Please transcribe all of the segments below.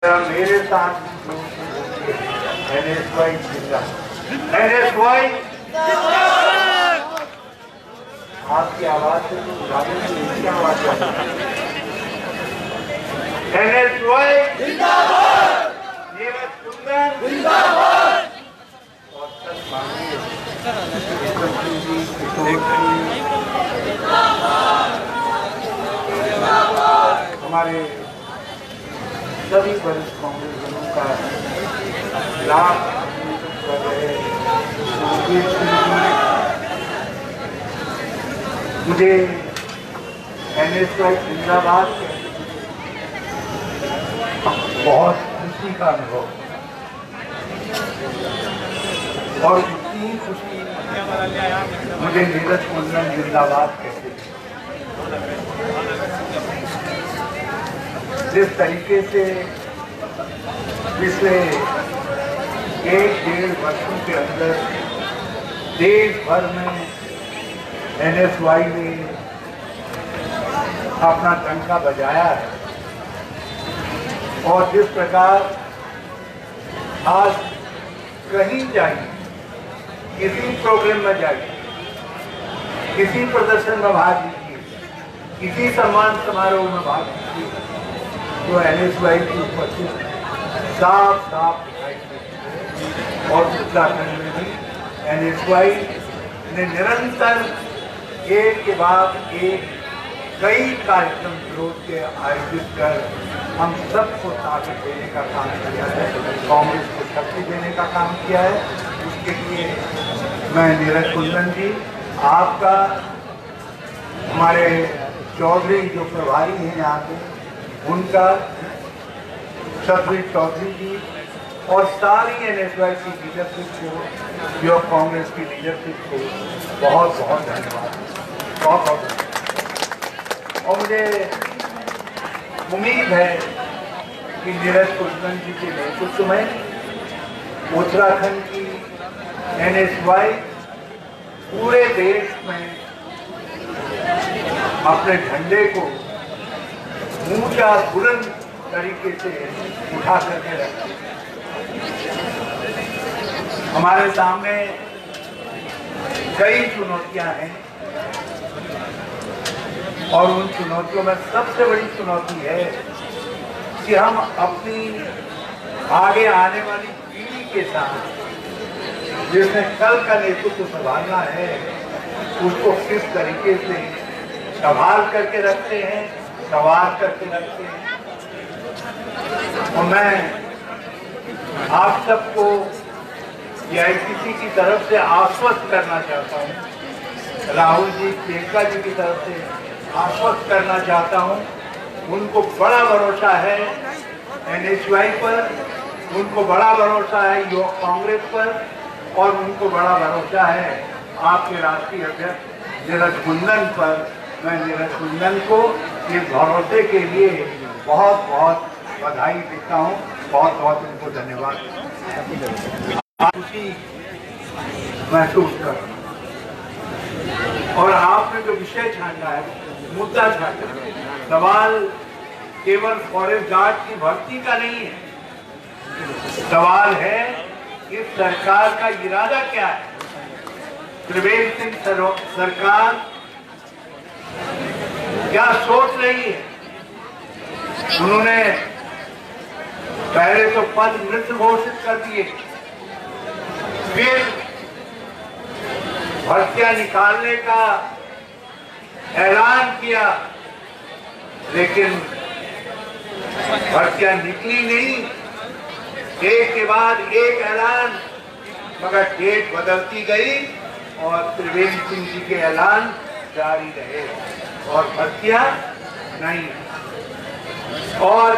मेरे साथ NSY NSY आपकी आवाज से तो क्या आवाज NSY जिंदाबाद, नीरज कुंदन जिंदाबाद और सच मांगिए हमारे सभी वरिष्ठ कांग्रेस जनों का लाभ कर रहे मुझे NSY जिंदाबाद बहुत खुशी का अनुभव और इतनी खुशी मुझे नीरज कुंदन जिंदाबाद कहते हैं। जिस तरीके से पिछले 1-1.5 वर्षों के अंदर देश भर में NSY ने अपना डंका बजाया है और जिस प्रकार आज कहीं जाइए, किसी प्रोग्राम में जाइए, किसी प्रदर्शन में भाग लीजिए, किसी सम्मान समारोह में भाग लीजिए, तो NSY की उपस्थिति साफ दिखाई देती और उत्तराखंड में भी NSY ने निरंतर एक के बाद एक कई कार्यक्रम विरोध के आयोजित कर हम सबको ताकत देने का काम किया है, कांग्रेस को शक्ति देने का काम किया है। उसके लिए मैं नीरज कुंदन जी आपका, हमारे चौधरी जो प्रभारी हैं यहाँ के उनका, सतवीर चौधरी जी और सारी NSY की लीडरशिप को, जो कांग्रेस की लीडरशिप को बहुत बहुत धन्यवाद, बहुत बहुत धन्यवाद। और मुझे उम्मीद है कि नीरज कुंदन जी के नेतृत्व में उत्तराखंड की NSY पूरे देश में अपने झंडे को ऊंचा बुलंद तरीके से उठा करके रखते। हमारे सामने कई चुनौतियां हैं और उन चुनौतियों में सबसे बड़ी चुनौती है कि हम अपनी आगे आने वाली पीढ़ी के साथ, जिसने कल का नेतृत्व संभालना है, उसको किस तरीके से संभाल करके रखते हैं, संवार करके रखते हैं। और मैं आप सबको AICC की तरफ से आश्वस्त करना चाहता हूँ, राहुल जी, प्रियंका जी की तरफ से आश्वस्त करना चाहता हूँ, उनको बड़ा भरोसा है NSY पर, उनको बड़ा भरोसा है युवा कांग्रेस पर और उनको बड़ा भरोसा है आपके राष्ट्रीय अध्यक्ष नीरज कुंदन पर। मैं नीरज कुंदन को इस भरोसे के लिए बहुत बहुत बधाई देता हूँ, बहुत बहुत उनको धन्यवाद। खुशी महसूस कर और आपने जो विषय छाटा है, मुद्दा छाटा है, सवाल केवल फॉरेस्ट गार्ड की भर्ती का नहीं है, सवाल है इस सरकार का इरादा क्या है। त्रिवेंद्र सिंह सरकार क्या सोच रही है? उन्होंने पहले तो पद मृत घोषित कर दिए, फिर भर्तियां निकालने का ऐलान किया, लेकिन भर्तियां निकली नहीं, एक के बाद एक ऐलान, मगर डेट बदलती गई और त्रिवेंद्र सिंह जी के ऐलान जारी रहे और भर्तियां नहीं। और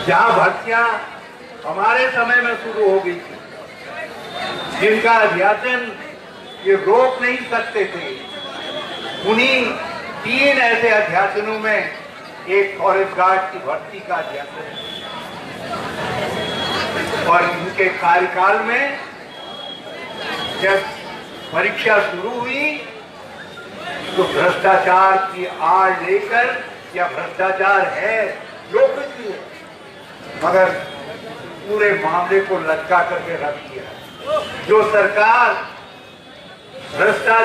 जहां भर्तियां हमारे समय में शुरू हो गई थी, जिनका अध्यासन ये रोक नहीं सकते थे, उन्हीं 3 ऐसे अध्यासनों में एक फॉरेस्ट गार्ड की भर्ती का अध्यासन और इनके कार्यकाल में जब परीक्षा शुरू हुई तो भ्रष्टाचार की आड़ लेकर, या भ्रष्टाचार है जो कुछ भी है, मगर पूरे मामले को लटका करके रख दिया। जो सरकार भ्रष्टाचार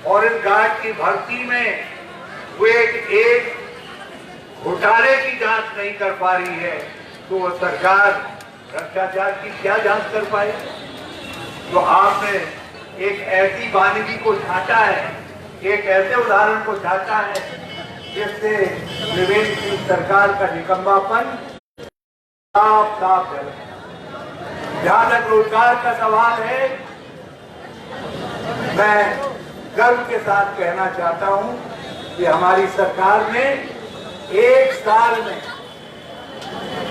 फॉरेस्ट गार्ड की भर्ती में हुए एक घोटाले की जांच नहीं कर पा रही है, तो वो सरकार भ्रष्टाचार की क्या जांच कर पाए? तो आपने एक ऐसी वानिकी को छांटा है, एक ऐसे उदाहरण को छांटा है जिससे त्रिवेंद्र सिंह सरकार का निकम्मापन साफ साफ है। जहां तक रोजगार का सवाल है, मैं गर्व के साथ कहना चाहता हूं कि हमारी सरकार ने एक साल में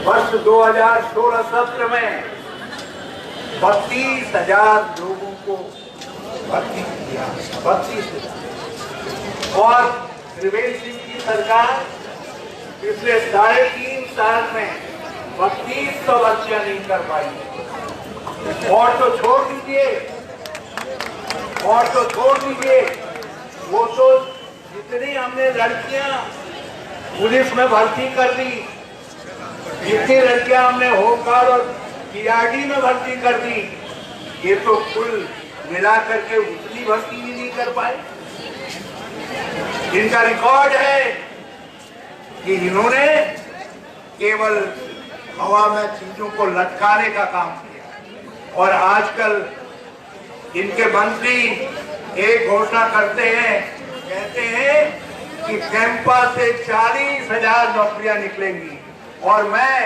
वर्ष 2016 सत्र में 32,000 लोगों को भर्ती किया। 32,000। और त्रिवेंद्र सिंह की सरकार पिछले 3.5 साल में 3200 भर्तियां नहीं कर पाई। और तो छोड़ दीजिए, वो तो जितनी हमने लड़कियां पुलिस में भर्ती कर दी, जितनी लड़कियां हमने होमगार्ड और पीआरडी में भर्ती कर दी, ये तो कुल मिला करके उतनी भर्ती भी नहीं कर पाए। इनका रिकॉर्ड है कि इन्होंने केवल हवा में चीजों को लटकाने का काम किया। और आजकल इनके मंत्री एक घोषणा करते हैं, कहते हैं कि कैंपा से 40,000 नौकरियां निकलेंगी। और मैं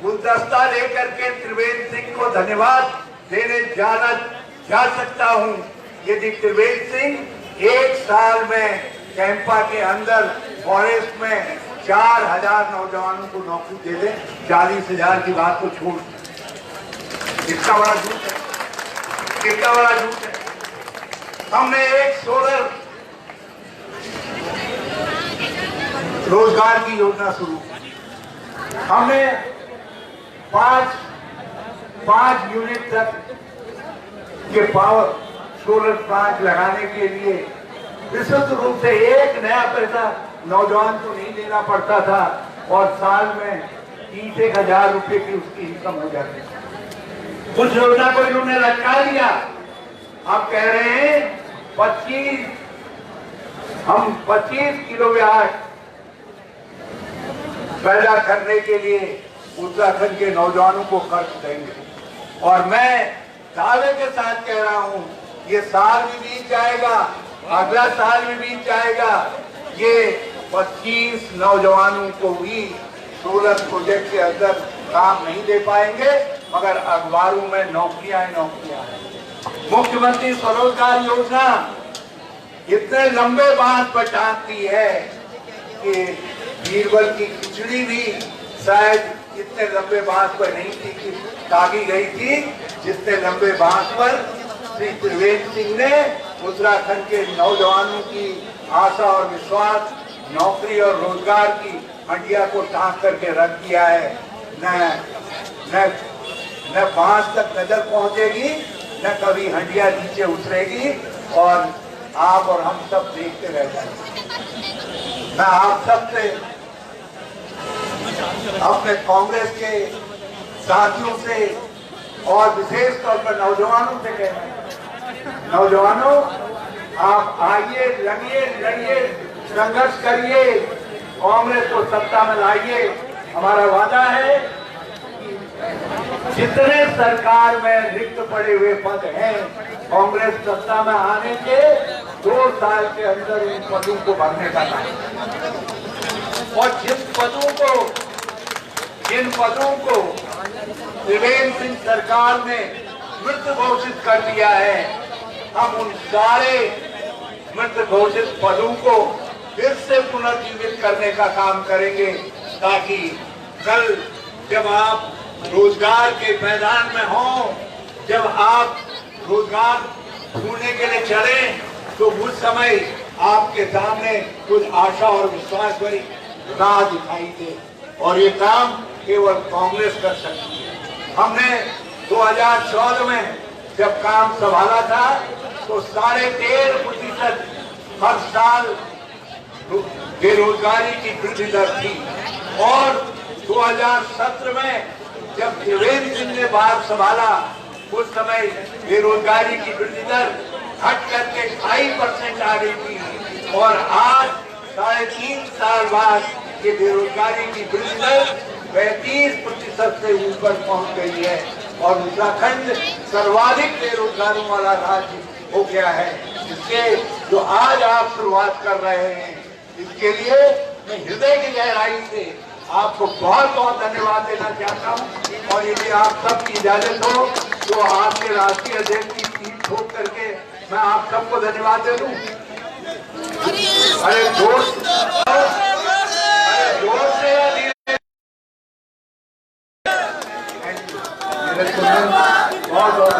गुलदस्ता लेकर के त्रिवेंद्र सिंह को धन्यवाद देने जा सकता हूं यदि त्रिवेंद्र सिंह एक साल में कैंपा के अंदर फॉरेस्ट में 4,000 नौजवानों को नौकरी दे दें। 40,000 की बात को छोड़, कितना बड़ा झूठ है, कितना बड़ा झूठ है। हमने एक सोलर रोजगार की योजना शुरू की। हमने 5 यूनिट तक के पावर सोलर प्लांट लगाने के लिए विशुद्ध रूप से एक नया पैसा नौजवान को नहीं देना पड़ता था और साल में 30,000 रुपए की उसकी इनकम हो जाती थी। कुछ योजना को इन्होंने लटका दिया। आप कह रहे हैं 25 किलोवाट पैदा करने के लिए उत्तराखंड के नौजवानों को खर्च देंगे। और मैं दावे के साथ कह रहा हूं, ये साल भी बीत जाएगा, अगला साल भी बीत जाएगा, ये 25 नौजवानों को भी सोलर प्रोजेक्ट के अंदर काम नहीं दे पाएंगे, मगर अखबारों में नौकरियां हैं। मुख्यमंत्री स्वरोजगार योजना इतने लंबे बांध पर टांगती है कि बीरबल की खिचड़ी भी शायद इतने लंबे बांध पर नहीं थी कि टांगी गई थी जितने लंबे बांध पर श्री त्रिवेंद्र सिंह ने उत्तराखंड के नौजवानों की आशा और विश्वास, नौकरी और रोजगार की हंडिया को टांग करके रख दिया है। न बांध तक नजर पहुंचेगी, न कभी हंडिया नीचे उतरेगी और आप और हम सब देखते रह जाएंगे। मैं आप सबसे, अपने कांग्रेस के साथियों से और विशेष तौर पर नौजवानों से कहना है, नौजवानों आप आइए, लड़िए, संघर्ष करिए, कांग्रेस को सत्ता में लाइए। हमारा वादा है कि जितने सरकार में रिक्त पड़े हुए पद हैं, कांग्रेस सत्ता में आने के 2 साल के अंदर इन पदों को भरने का काम। और जिन पदों को त्रिवेंद्र सिंह सरकार ने मृत घोषित कर दिया है, हम उन सारे मृत घोषित पदों को फिर से पुनर्जीवित करने का काम करेंगे, ताकि कल जब आप रोजगार के मैदान में हो, जब आप रोजगार ढूंढने के लिए चले, तो उस समय आपके सामने कुछ आशा और विश्वास भरी राह दिखाई दे। और ये काम केवल कांग्रेस कर सकती है। हमने 2014 में जब काम संभाला था तो 13.5% हर साल बेरोजगारी की वृद्धि दर थी। और 2017 में जब देवेंद्र सिंह ने भार संभाला उस समय बेरोजगारी की वृद्धि दर घट करके 2.5% आ गई थी और आज 3.5 साल बाद ये बेरोजगारी की वृद्धि दर 35% से ऊपर पहुंच गई है और उत्तराखंड सर्वाधिक बेरोजगारों वाला राज्य हो गया है। इसके जो आज आप शुरुआत कर रहे हैं इसके लिए मैं हृदय की गहराई से आपको बहुत बहुत धन्यवाद देना चाहता हूं और यदि आप सबकी इजाजत हो तो आपके राष्ट्रीय अध्यक्ष की सीट ठोक करके मैं आप सबको धन्यवाद दे दूं। अरे जोर से बहुत बहुत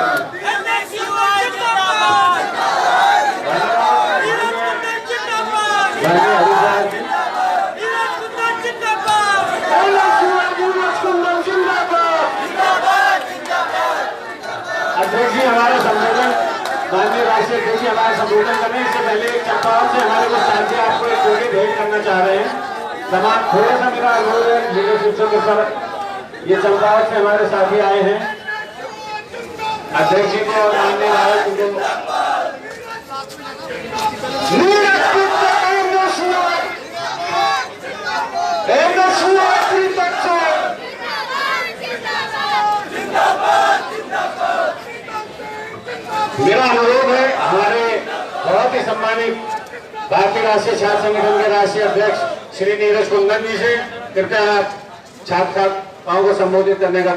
अध्यक्ष जी हमारा संबोधन माननीय राष्ट्रीय अध्यक्ष जी हमारा संबोधन करने से पहले एक चंपावत से हमारे कुछ साथी आपको एक जोड़ी भेंट करना चाह रहे हैं। समान थोड़ा सा मेरा अनुरोध है लीडरशिप के साथ ये चंपावत से हमारे साथी आए हैं अध्यक्ष जी को और माननीय नायक जी मेरा अनुरोध है हमारे बहुत ही सम्मानित भारतीय राष्ट्रीय छात्र संगठन के राष्ट्रीय अध्यक्ष श्री नीरज कुंदन जी से कृपया आप छात्राओं को संबोधित करने का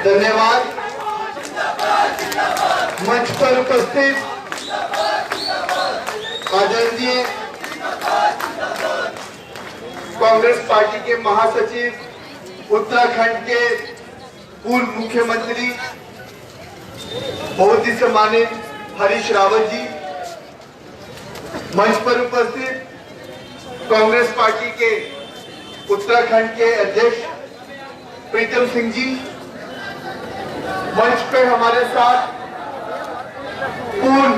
धन्यवाद। मंच पर उपस्थित आदरणीय कांग्रेस पार्टी के महासचिव उत्तराखंड के पूर्व मुख्यमंत्री बहुत ही सम्मानित हरीश रावत जी, मंच पर उपस्थित कांग्रेस पार्टी के उत्तराखंड के अध्यक्ष प्रीतम सिंह जी, मंच पे हमारे साथ पूर्व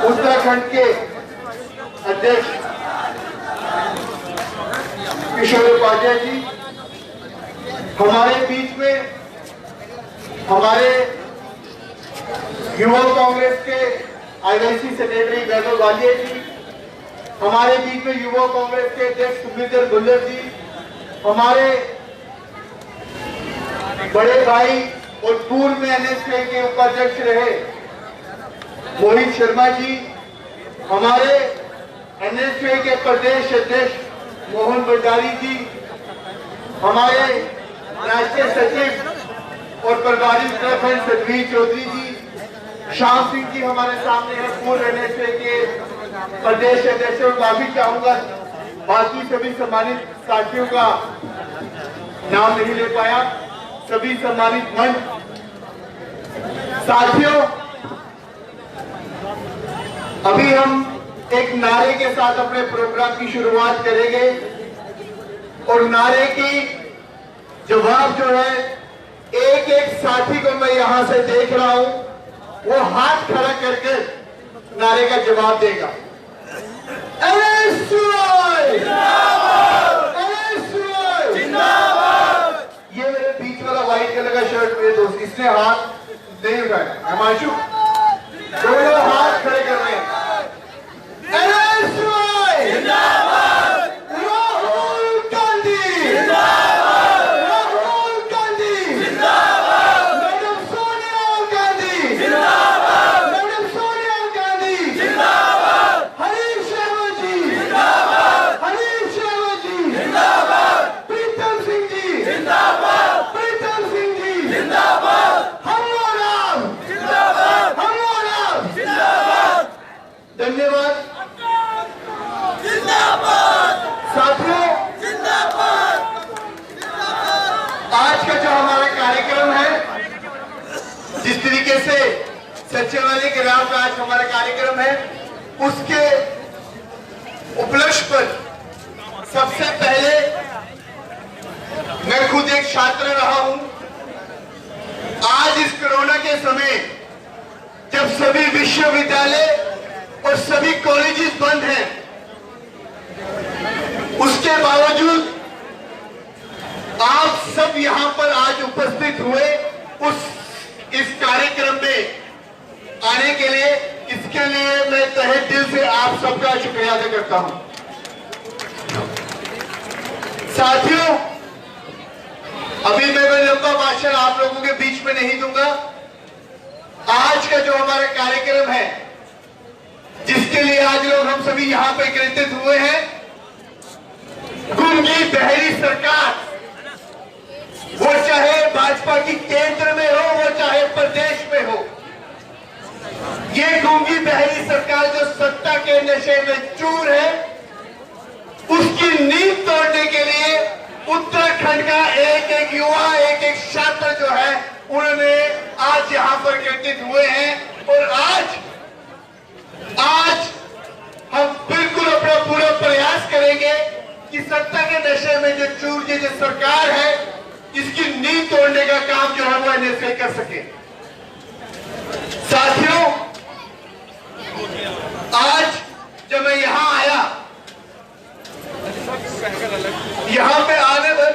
उत्तराखंड के अध्यक्ष किशोर उपाध्याय जी, हमारे बीच में हमारे युवा कांग्रेस के आईआईसी सेक्रेटरी वैभव वालिया जी, हमारे बीच में युवा कांग्रेस के अध्यक्ष सुखविंदर भुल्लर जी, हमारे बड़े भाई और पूर्व में एनएसके के उपाध्यक्ष रहे मोहित शर्मा जी, हमारे एनएसके के प्रदेश अध्यक्ष मोहन भंडारी जी, हमारे राष्ट्रीय सचिव और प्रभारी उत्तराखंड सतवीर चौधरी जी, श्याम सिंह जी हमारे सामने है पूर्व एनएसए के प्रदेश अध्यक्ष। और माफी चाहूंगा बाकी सभी सम्मानित साथियों का नाम नहीं ले पाया, सभी सम्मानित मंच साथियों। अभी हम एक नारे के साथ अपने प्रोग्राम की शुरुआत करेंगे और नारे की जवाब जो है एक एक साथी को मैं यहां से देख रहा हूं वो हाथ खड़ा करके नारे का जवाब देगा। ये मेरे बीच वाला व्हाइट कलर का शर्ट मेरे दोस्त इसने हाथ नहीं उठाया, हिमांशु दोनों हाथ खड़े कर रहे हैं। धन्यवाद साथियों। आज का जो हमारा कार्यक्रम है, जिस तरीके से सचिवालय के नाम पे आज हमारा कार्यक्रम है, उसके उपलक्ष्य पर सबसे पहले मैं खुद एक छात्र रहा हूं। आज इस कोरोना के समय जब सभी विश्वविद्यालय और सभी कॉलेजेस बंद हैं, उसके बावजूद आप सब यहां पर आज उपस्थित हुए इस कार्यक्रम में आने के लिए, इसके लिए मैं तहे दिल से आप सबका शुक्रिया अदा करता हूं। साथियों, अभी मैं लंबा भाषण आप लोगों के बीच में नहीं दूंगा। आज का जो हमारा कार्यक्रम है, जिसके लिए आज लोग हम सभी यहां पर एकत्रित हुए हैं, गूंगी बहरी सरकार, वो चाहे भाजपा की केंद्र में हो, वो चाहे प्रदेश में हो, ये गूंगी बहरी सरकार जो सत्ता के नशे में चूर है, उसकी नींव तोड़ने के लिए उत्तराखंड का एक एक युवा, एक एक छात्र जो है, उन्होंने आज यहां पर एकत्रित हुए हैं। और आज हम बिल्कुल अपना पूरा प्रयास करेंगे कि सत्ता के नशे में जो चूर की जो सरकार है, इसकी नींव तोड़ने का काम जो है वो एनएसए कर सके। साथियों, आज जब मैं यहां आया, यहां पे आने पर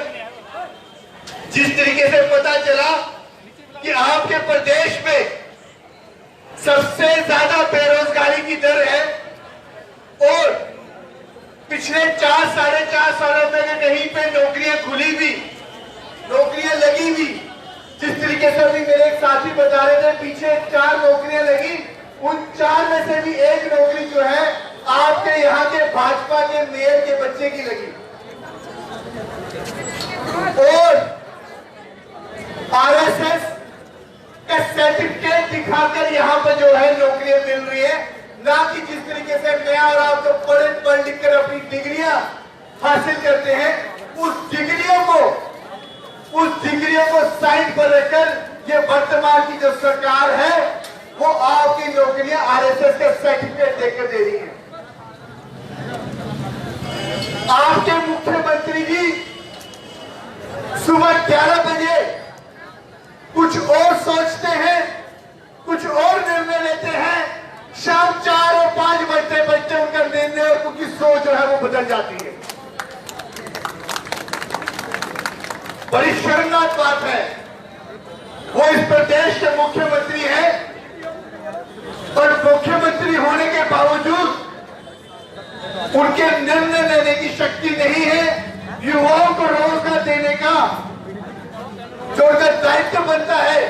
जिस तरीके से पता चला कि आपके प्रदेश में सबसे ज्यादा बेरोजगारी की दर है और पिछले 4-4.5 सालों में कहीं पे नौकरियां खुली भी, नौकरियां लगी भी, जिस तरीके से अभी मेरे एक साथी बता रहे थे, पीछे 4 नौकरियां लगी, उन 4 में से भी एक नौकरी जो है आपके यहाँ के भाजपा के मेयर के बच्चे की लगी। और आरएसएस का सर्टिफिकेट दिखाकर यहाँ पर जो है नौकरियां मिल रही है, ना कि जिस तरीके से मैं और आप जो पढ़ लिख कर अपनी डिग्रियां हासिल करते हैं, उस डिग्रियों को साइड पर रखकर ये वर्तमान की जो सरकार है, वो आपकी नौकरियां आरएसएस के सर्टिफिकेट देकर दे रही है। आपके मुख्यमंत्री जी सुबह 11 बजे कुछ और सोचते हैं, कुछ और निर्णय लेते हैं, शाम 4 और 5 बजते उनका निर्णय और उनकी सोच जो है वो बदल जाती है। बड़ी शर्मनाक बात है। वो इस प्रदेश के मुख्यमंत्री हैं और मुख्यमंत्री होने के बावजूद उनके निर्णय लेने की शक्ति नहीं है। युवाओं को रोजगार देने का जो उनका दायित्व बनता है,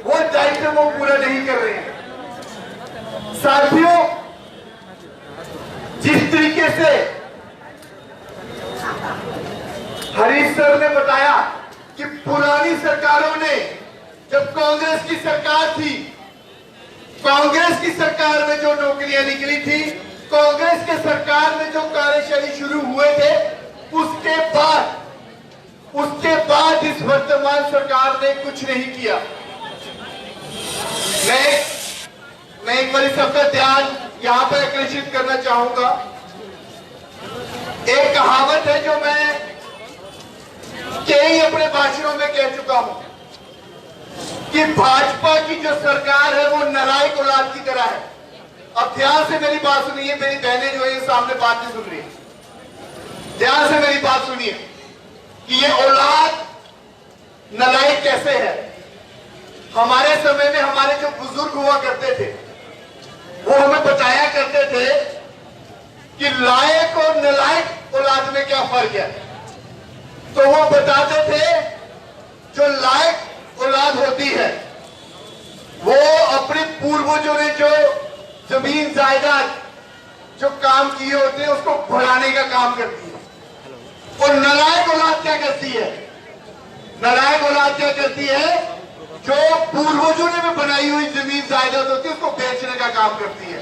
वो दायित्व वो पूरा नहीं कर रहे हैं। साथियों, जिस तरीके से हरीश सर ने बताया कि पुरानी सरकारों ने, जब कांग्रेस की सरकार थी, कांग्रेस की सरकार में जो नौकरियां निकली थी, कांग्रेस के सरकार में जो कार्यशैली शुरू हुए थे, उसके बाद इस वर्तमान सरकार ने कुछ नहीं किया। मैं एक बार सबका ध्यान यहां पर आकर्षित करना चाहूंगा। एक कहावत है जो मैं कई अपने भाषणों में कह चुका हूं कि भाजपा की जो सरकार है वो नालायक औलाद की तरह है। अब ध्यान से मेरी बात सुनिए, मेरी बहनें जो है सामने बात नहीं सुन रही, ध्यान से मेरी बात सुनिए कि ये औलाद नालायक कैसे है। हमारे समय में हमारे जो बुजुर्ग हुआ करते थे, वो हमें बताया करते थे कि लायक और नालायक औलाद में क्या फर्क है। तो वो बताते थे जो लायक औलाद होती है, वो अपने पूर्वजों ने जो जमीन जायदाद जो काम किए होते हैं उसको बढ़ाने का काम करती है। और नालायक औलाद क्या करती है? नालायक औलाद क्या करती है? जो पूर्वजों ने भी बनाई हुई जमीन जायदाद होती है उसको बेचने का काम करती है।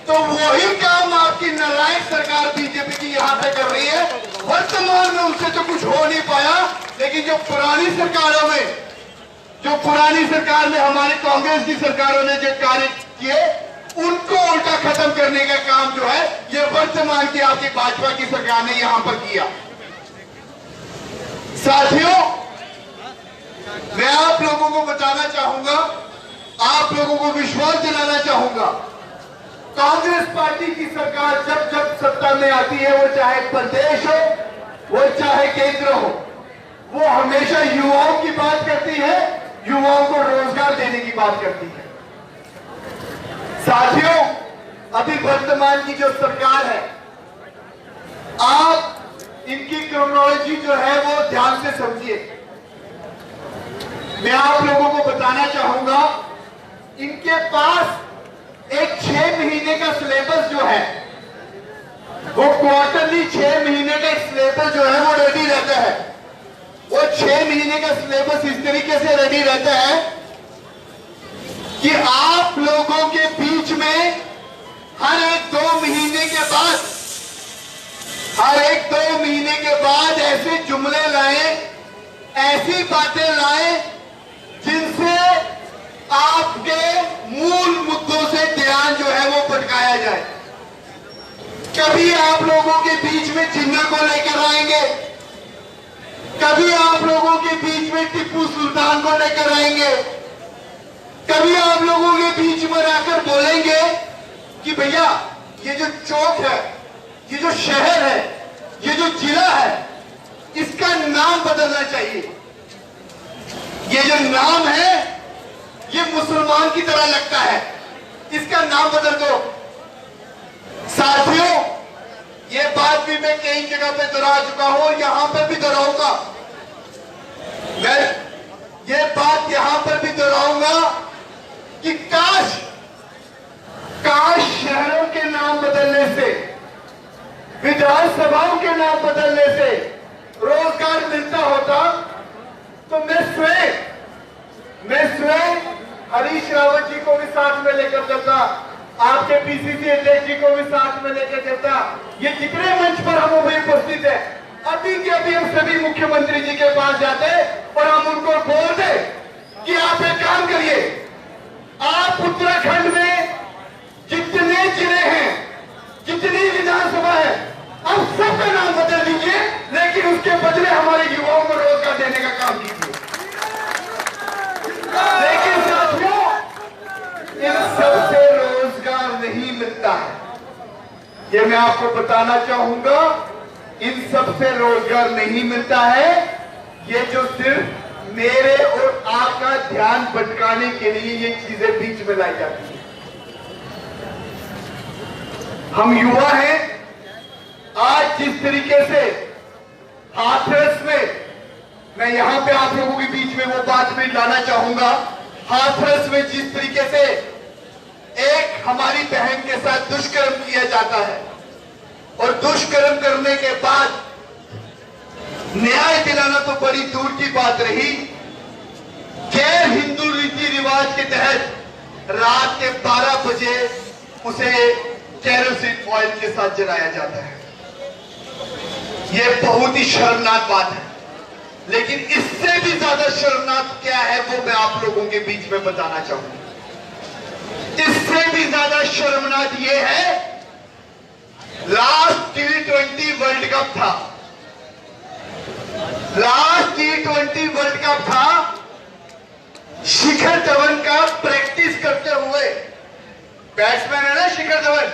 तो वही काम आपकी नालायक सरकार बीजेपी की यहां पे कर रही है। वर्तमान में उससे तो कुछ हो नहीं पाया, लेकिन जो पुरानी सरकारों में, जो पुरानी सरकार में हमारे कांग्रेस की सरकारों ने जो कार्य किए, उनको उल्टा खत्म करने का काम जो है ये वर्तमान की आपकी भाजपा की सरकार ने यहां पर किया। साथियों, मैं आप लोगों को बताना चाहूंगा आप लोगों को विश्वास दिलाना चाहूंगा, कांग्रेस पार्टी की सरकार जब जब सत्ता में आती है, वो चाहे प्रदेश हो, वो चाहे केंद्र हो, वो हमेशा युवाओं की बात करती है, युवाओं को रोजगार देने की बात करती है। साथियों, अभी वर्तमान की जो सरकार है, आप इनकी क्रोनोलॉजी जो है वो ध्यान से समझिए। मैं आप लोगों को बताना चाहूंगा, इनके पास एक 6 महीने का सिलेबस जो है, वो क्वार्टरली 6 महीने का सिलेबस जो है वो रेडी रहता है। वो 6 महीने का सिलेबस इस तरीके से रेडी रहता है कि आप लोगों के बीच में हर एक 2 महीने के बाद, हर एक 2 महीने के बाद ऐसे जुमले लाएं, ऐसी बातें लाएं जिनसे आपके मूल मुद्दों से ध्यान जो है वो भटकाया जाए। कभी आप लोगों के बीच में जिन्ना को लेकर आएंगे, कभी आप लोगों के बीच में टिप्पू सुल्तान को लेकर आएंगे, कभी आप लोगों के बीच में आकर बोलेंगे कि भैया ये जो चौक है, ये जो शहर है, ये जो जिला है, इसका नाम बदलना चाहिए। ये जो नाम है ये मुसलमान की तरह लगता है, इसका नाम बदल दो। साथियों, ये बात भी मैं कई जगह पे दोहरा चुका हूं, यहां पर भी दोहराऊंगा। मैं ये बात यहां पर भी दोहराऊंगा कि काश शहरों के नाम बदलने से, विधानसभाओं के नाम बदलने से रोजगार मिलता होता, तो मैं स्वयं हरीश रावत जी को भी साथ में लेकर चलता, आपके पीसीसी अध्यक्ष जी को भी साथ में लेकर चलता। ये जितने मंच पर हम अभी उपस्थित है, अभी के अभी हम सभी मुख्यमंत्री जी के पास जाते और हम उनको बोलते कि आप एक काम करिए, आप उत्तराखंड में जितने जिले हैं, जितनी विधानसभा है, आप सबका नाम बदल दीजिए, लेकिन उसके बदले हमारे युवाओं को रोजगार देने का काम कीजिए। लेकिन साथियों, इन सबसे रोजगार नहीं मिलता है, ये मैं आपको बताना चाहूंगा। इन सबसे रोजगार नहीं मिलता है, ये जो सिर्फ मेरे और आपका ध्यान भटकाने के लिए ये चीजें बीच में लाई जाती है। हम युवा हैं, आज जिस तरीके से हाथरस में, मैं यहां पे आप लोगों के बीच में वो बात भी लाना चाहूंगा, हाथरस में जिस तरीके से एक हमारी बहन के साथ दुष्कर्म किया जाता है और दुष्कर्म करने के बाद न्याय दिलाना तो बड़ी दूर की बात रही, गैर हिंदू रीति रिवाज के तहत रात के 12 बजे उसे केरोसिन ऑयल के साथ जलाया जाता है। यह बहुत ही शर्मनाक बात है, लेकिन इससे भी ज्यादा शर्मनाक क्या है वो मैं आप लोगों के बीच में बताना चाहूंगा। इससे भी ज्यादा शर्मनाक ये है, लास्ट T20 वर्ल्ड कप था, लास्ट T20 वर्ल्ड कप था, शिखर धवन का प्रैक्टिस करते हुए, बैट्समैन है ना शिखर धवन,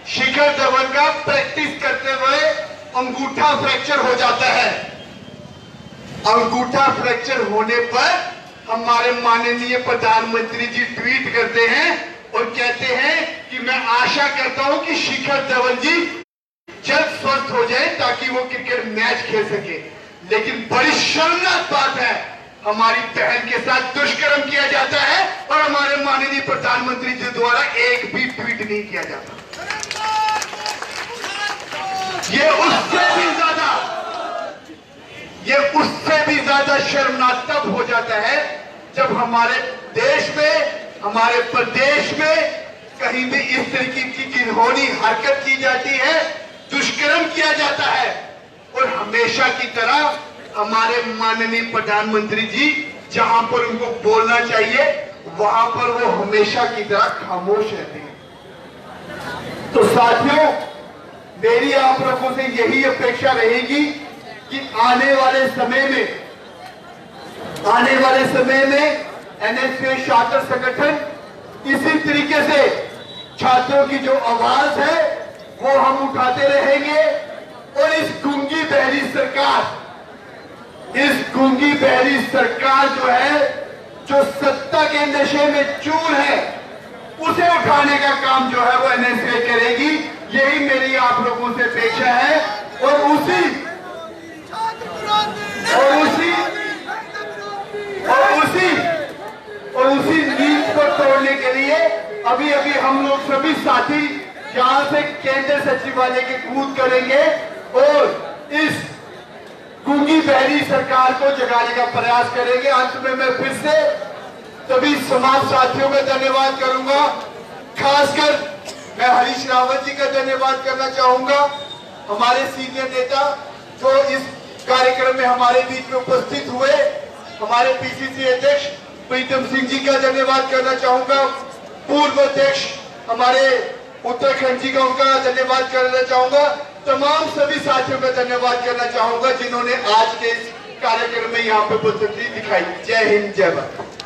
शिखर धवन का प्रैक्टिस करते हुए अंगूठा फ्रैक्चर हो जाता है। अंगूठा फ्रैक्चर होने पर हमारे माननीय प्रधानमंत्री जी ट्वीट करते हैं और कहते हैं कि मैं आशा करता हूं कि शिखर धवन जी जल्द स्वस्थ हो जाए ताकि वो क्रिकेट मैच खेल सके। लेकिन बड़ी शर्मनाक बात है, हमारी बहन के साथ दुष्कर्म किया जाता है और हमारे माननीय प्रधानमंत्री जी द्वारा एक भी ट्वीट नहीं किया जाता। ये उससे भी ज्यादा शर्मनाक तब हो जाता है जब हमारे देश में, हमारे प्रदेश में कहीं भी इस तरीके की घिनौनी हरकत की जाती है, दुष्कर्म किया जाता है और हमेशा की तरह हमारे माननीय प्रधानमंत्री जी जहां पर उनको बोलना चाहिए वहां पर वो हमेशा की तरह खामोश रहते हैं। तो साथियों, मेरी आप लोगों से यही अपेक्षा रहेगी कि आने वाले समय में एनएसयूआई छात्र संगठन इसी तरीके से छात्रों की जो आवाज है वो हम उठाते रहेंगे और इस गूंगी बहरी सरकार जो है, जो सत्ता के नशे में चूर है, उसे उठाने का काम जो है वो एनएसयूआई करेगी। यही मेरी आप लोगों से अपेक्षा है और उसी नींद को तोड़ने के लिए अभी हम लोग सभी साथी यहां से केंद्र सचिवालय के कूद करेंगे और इस गूंगी बहरी सरकार को जगाने का प्रयास करेंगे। अंत में मैं फिर से सभी समाज साथियों का धन्यवाद करूंगा। खासकर मैं हरीश रावत जी का धन्यवाद करना चाहूंगा, हमारे सीनियर नेता जो इस कार्यक्रम में हमारे बीच में उपस्थित हुए। हमारे पीसीसी अध्यक्ष प्रीतम सिंह जी का धन्यवाद करना चाहूंगा, पूर्व अध्यक्ष हमारे उत्तराखंड जी का उनका धन्यवाद करना चाहूंगा, तमाम सभी साथियों का धन्यवाद करना चाहूंगा जिन्होंने आज के इस कार्यक्रम में यहाँ पे उपस्थिति दिखाई। जय हिंद, जय भारत।